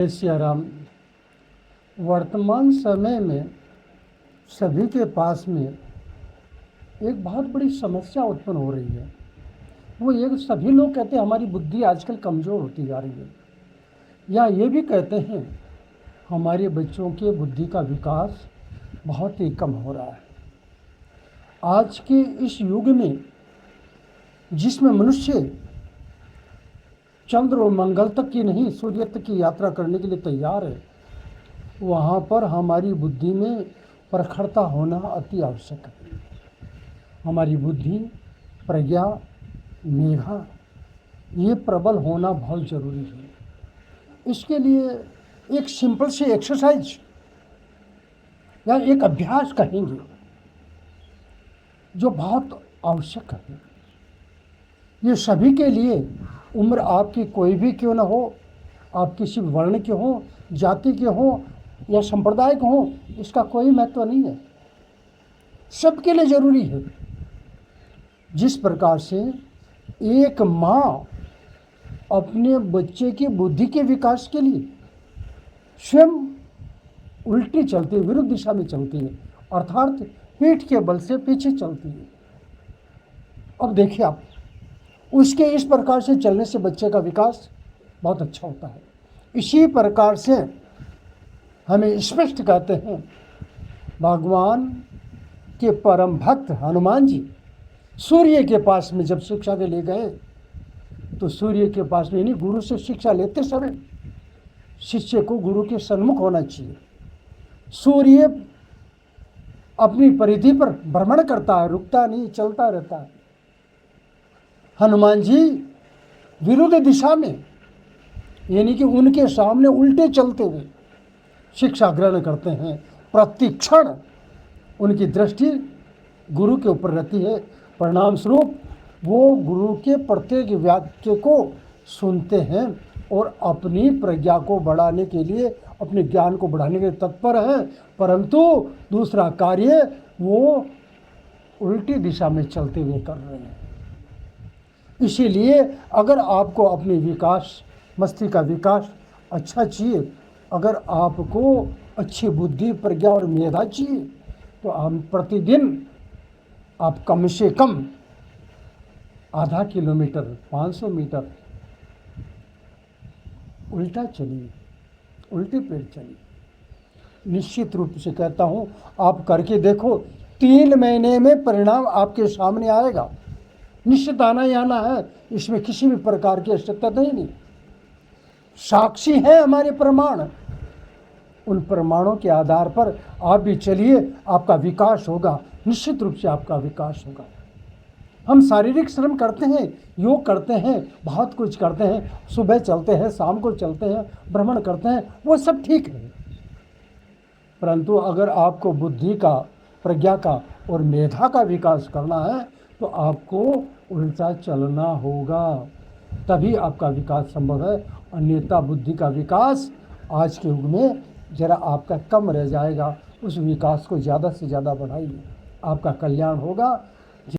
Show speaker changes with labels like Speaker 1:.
Speaker 1: जय सिया राम। वर्तमान समय में सभी के पास में एक बहुत बड़ी समस्या उत्पन्न हो रही है। वो ये सभी लोग कहते हैं हमारी बुद्धि आजकल कमज़ोर होती जा रही है, या ये भी कहते हैं हमारे बच्चों के बुद्धि का विकास बहुत ही कम हो रहा है। आज के इस युग में जिसमें मनुष्य चंद्र और मंगल तक की नहीं, सूर्य तक की यात्रा करने के लिए तैयार है, वहाँ पर हमारी बुद्धि में प्रखरता होना अति आवश्यक है। हमारी बुद्धि, प्रज्ञा, मेधा ये प्रबल होना बहुत ज़रूरी है। इसके लिए एक सिंपल सी एक्सरसाइज या एक अभ्यास कहेंगे जो बहुत आवश्यक है। ये सभी के लिए, उम्र आपकी कोई भी क्यों ना हो, आप किसी वर्ण के हो, जाति के हो या संप्रदाय के हो, इसका कोई महत्व नहीं है, सबके लिए ज़रूरी है। जिस प्रकार से एक माँ अपने बच्चे की बुद्धि के विकास के लिए स्वयं उल्टी चलती है, विरुद्ध दिशा में चलती है, अर्थात पीठ के बल से पीछे चलती है। अब देखिए आप, उसके इस प्रकार से चलने से बच्चे का विकास बहुत अच्छा होता है। इसी प्रकार से हमें स्पष्ट कहते हैं, भगवान के परम भक्त हनुमान जी सूर्य के पास में जब शिक्षा के लिए गए, तो सूर्य के पास में नहीं, गुरु से शिक्षा लेते समय शिष्य को गुरु के सन्मुख होना चाहिए। सूर्य अपनी परिधि पर भ्रमण करता है, रुकता नहीं, चलता रहता है। हनुमान जी विरुद्ध दिशा में, यानी कि उनके सामने उल्टे चलते हुए शिक्षा ग्रहण करते हैं। प्रतिक्षण उनकी दृष्टि गुरु के ऊपर रहती है। परिणाम स्वरूप वो गुरु के प्रत्येक वाक्य को सुनते हैं और अपनी प्रज्ञा को बढ़ाने के लिए, अपने ज्ञान को बढ़ाने के लिए तत्पर हैं, परंतु दूसरा कार्य वो उल्टी दिशा में चलते हुए कर रहे हैं। इसीलिए अगर आपको अपने विकास, मस्तिष्क का विकास अच्छा चाहिए, अगर आपको अच्छी बुद्धि, प्रज्ञा और मेधा चाहिए, तो हम प्रतिदिन आप कम से कम आधा किलोमीटर, 500 मीटर उल्टा चलिए, उल्टे पैर चलिए। निश्चित रूप से कहता हूँ, आप करके देखो, 3 महीने में परिणाम आपके सामने आएगा। निश्चित आना ही आना है, इसमें किसी भी प्रकार की आवश्यकता नहीं। साक्षी है हमारे प्रमाण, उन प्रमाणों के आधार पर आप भी चलिए, आपका विकास होगा, निश्चित रूप से आपका विकास होगा। हम शारीरिक श्रम करते हैं, योग करते हैं, बहुत कुछ करते हैं, सुबह चलते हैं, शाम को चलते हैं, भ्रमण करते हैं, वो सब ठीक है, परंतु अगर आपको बुद्धि का, प्रज्ञा का और मेधा का विकास करना है, तो आपको उल्टा चलना होगा, तभी आपका विकास संभव है। अन्यथा बुद्धि का विकास आज के युग में जरा आपका कम रह जाएगा। उस विकास को ज़्यादा से ज़्यादा बढ़ाइए, आपका कल्याण होगा।